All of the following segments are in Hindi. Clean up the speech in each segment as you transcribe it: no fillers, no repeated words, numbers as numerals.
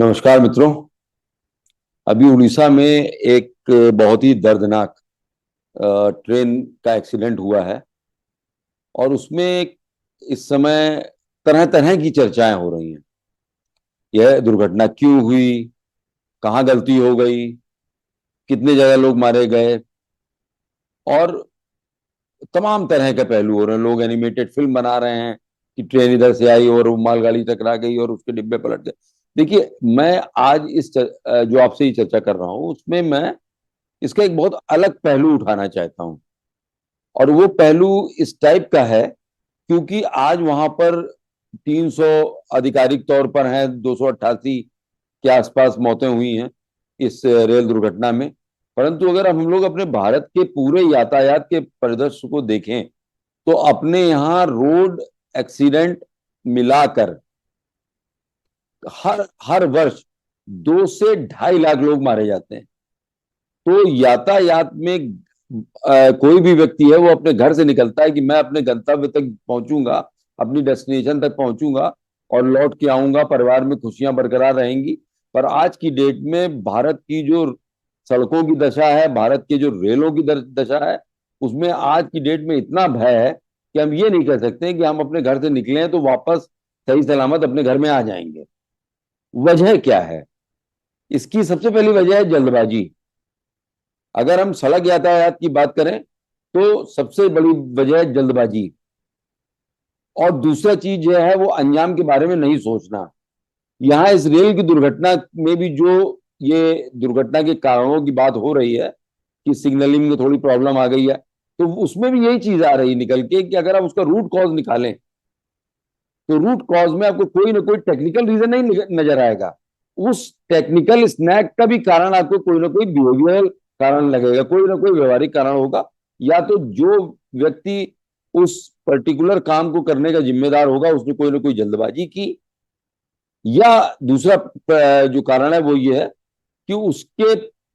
नमस्कार मित्रों। अभी उड़ीसा में एक बहुत ही दर्दनाक ट्रेन का एक्सीडेंट हुआ है और उसमें इस समय तरह तरह की चर्चाएं हो रही हैं। यह दुर्घटना क्यों हुई, कहाँ गलती हो गई, कितने जगह लोग मारे गए और तमाम तरह के पहलू हो रहे हैं। लोग एनिमेटेड फिल्म बना रहे हैं कि ट्रेन इधर से आई और वो मालगाड़ी टकरा गई और उसके डिब्बे पलट गए। देखिए, मैं आज जो आपसे ही चर्चा कर रहा हूं उसमें मैं इसका एक बहुत अलग पहलू उठाना चाहता हूं। और वो पहलू इस टाइप का है क्योंकि आज वहां पर 300 आधिकारिक तौर पर हैं, 288 के आसपास मौतें हुई हैं इस रेल दुर्घटना में। परंतु अगर हम लोग अपने भारत के पूरे यातायात के परिदृश्य को देखें तो अपने यहाँ रोड एक्सीडेंट मिलाकर हर हर वर्ष 2 से 2.5 लाख लोग मारे जाते हैं। तो यातायात में कोई भी व्यक्ति है वो अपने घर से निकलता है कि मैं अपने गंतव्य तक पहुंचूंगा, अपनी डेस्टिनेशन तक पहुंचूंगा और लौट के आऊंगा, परिवार में खुशियां बरकरार रहेंगी। पर आज की डेट में भारत की जो सड़कों की दशा है, भारत के जो रेलों की दशा है, उसमें आज की डेट में इतना भय है कि हम ये नहीं कह सकते कि हम अपने घर से निकले हैं तो वापस सही सलामत अपने घर में आ जाएंगे। वजह क्या है? इसकी सबसे पहली वजह है जल्दबाजी। अगर हम सड़क यातायात की बात करें तो सबसे बड़ी वजह है जल्दबाजी। और दूसरा चीज जो है वो अंजाम के बारे में नहीं सोचना। यहाँ इस रेल की दुर्घटना में भी जो ये दुर्घटना के कारणों की बात हो रही है कि सिग्नलिंग में थोड़ी प्रॉब्लम आ गई है, तो उसमें भी यही चीज आ रही निकल के कि अगर आप उसका रूट कॉज निकालें तो रूट कॉज में आपको कोई ना कोई टेक्निकल रीजन नहीं नजर आएगा। उस टेक्निकल स्नैक का भी कारण आपको कोई ना कोई बिहेवियरल कारण लगेगा, कोई ना कोई व्यवहारिक कारण होगा। या तो जो व्यक्ति उस पर्टिकुलर काम को करने का जिम्मेदार होगा उसने कोई ना कोई जल्दबाजी की, या दूसरा जो कारण है वो ये है कि उसके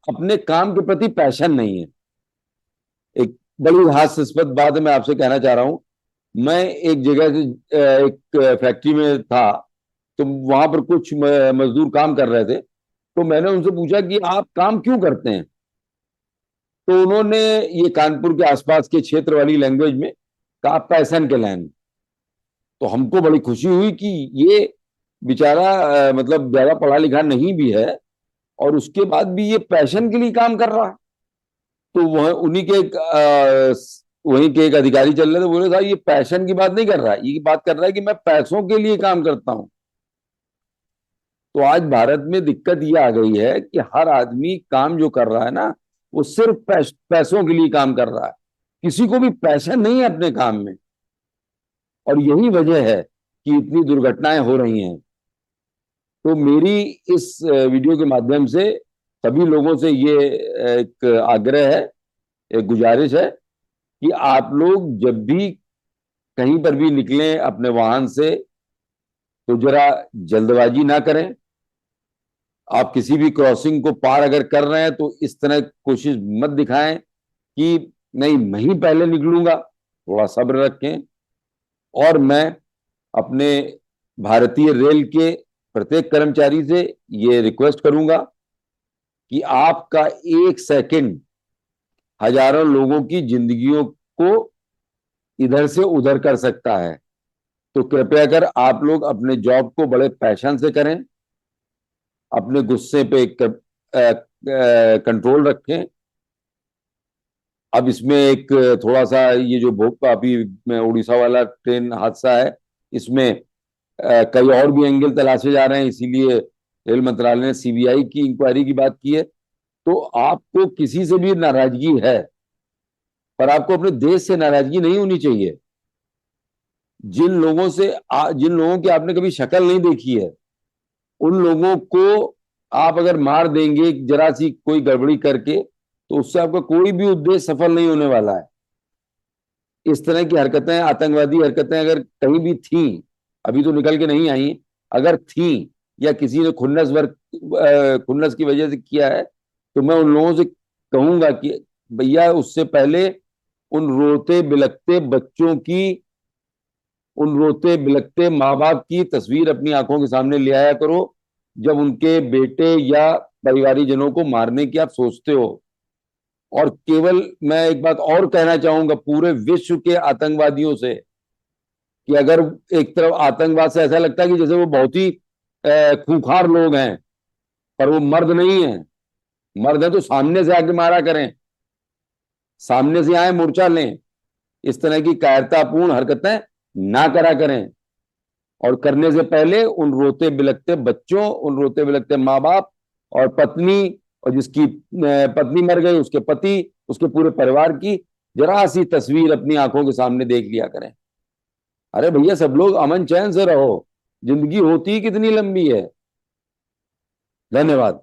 अपने काम के प्रति पैशन नहीं है। एक बड़ी हास्यास्पद बात है, मैं आपसे कहना चाह रहा हूं। मैं एक जगह से एक फैक्ट्री में था, तो वहां पर कुछ मजदूर काम कर रहे थे। तो मैंने उनसे पूछा कि आप काम क्यों करते हैं? तो उन्होंने ये कानपुर के आसपास के क्षेत्र वाली लैंग्वेज में कहा पैशन के लाइन। तो हमको बड़ी खुशी हुई कि ये बेचारा मतलब ज्यादा पढ़ा लिखा नहीं भी है और उसके बाद भी ये पैशन के लिए काम कर रहा है। तो वह उन्हीं के वहीं के एक अधिकारी चल रहे थे, बोले साहब ये पैशन की बात नहीं कर रहा है, ये बात कर रहा है कि मैं पैसों के लिए काम करता हूं। तो आज भारत में दिक्कत ये आ गई है कि हर आदमी काम जो कर रहा है ना, वो सिर्फ पैसों के लिए काम कर रहा है। किसी को भी पैशन नहीं है अपने काम में। और यही वजह है कि इतनी दुर्घटनाएं हो रही हैं। तो मेरी इस वीडियो के माध्यम से सभी लोगों से ये एक आग्रह है, एक गुजारिश है कि आप लोग जब भी कहीं पर भी निकलें अपने वाहन से तो जरा जल्दबाजी ना करें। आप किसी भी क्रॉसिंग को पार अगर कर रहे हैं तो इस तरह कोशिश मत दिखाएं कि नहीं मैं ही पहले निकलूंगा। थोड़ा सब्र रखें। और मैं अपने भारतीय रेल के प्रत्येक कर्मचारी से ये रिक्वेस्ट करूंगा कि आपका एक सेकंड हजारों लोगों की जिंदगियों को इधर से उधर कर सकता है। तो कृपया कर आप लोग अपने जॉब को बड़े पैशन से करें, अपने गुस्से पे कंट्रोल रखें। अब इसमें एक थोड़ा सा ये जो भोप अभी में उड़ीसा वाला ट्रेन हादसा है, इसमें कई और भी एंगल तलाशे जा रहे हैं, इसीलिए रेल मंत्रालय ने सीबीआई की इंक्वायरी की बात की है। तो आपको किसी से भी नाराजगी है, पर आपको अपने देश से नाराजगी नहीं होनी चाहिए। जिन लोगों की आपने कभी शक्ल नहीं देखी है, उन लोगों को आप अगर मार देंगे जरा सी कोई गड़बड़ी करके, तो उससे आपका कोई भी उद्देश्य सफल नहीं होने वाला है। इस तरह की हरकतें, आतंकवादी हरकतें अगर कहीं भी थी, अभी तो निकल के नहीं आई, अगर थी या किसी ने खुन्नस की वजह से किया है, तो मैं उन लोगों से कहूंगा कि भैया उससे पहले उन रोते बिलखते बच्चों की, उन रोते बिलखते माँ बाप की तस्वीर अपनी आंखों के सामने ले आया करो, जब उनके बेटे या परिवारीजनों को मारने की आप सोचते हो। और केवल मैं एक बात और कहना चाहूंगा पूरे विश्व के आतंकवादियों से, कि अगर एक तरफ आतंकवाद से ऐसा लगता है कि जैसे वो बहुत ही खूंखार लोग हैं, पर वो मर्द नहीं है। मर्द है तो सामने से आके मारा करें, सामने से आए मोर्चा लें, इस तरह की कायरतापूर्ण हरकतें ना करा करें। और करने से पहले उन रोते बिलखते बच्चों, उन रोते बिलखते माँ बाप और पत्नी, और जिसकी पत्नी मर गई उसके पति, उसके पूरे परिवार की जरा सी तस्वीर अपनी आंखों के सामने देख लिया करें। अरे भैया, सब लोग अमन चैन से रहो, जिंदगी होती ही कितनी लंबी है। धन्यवाद।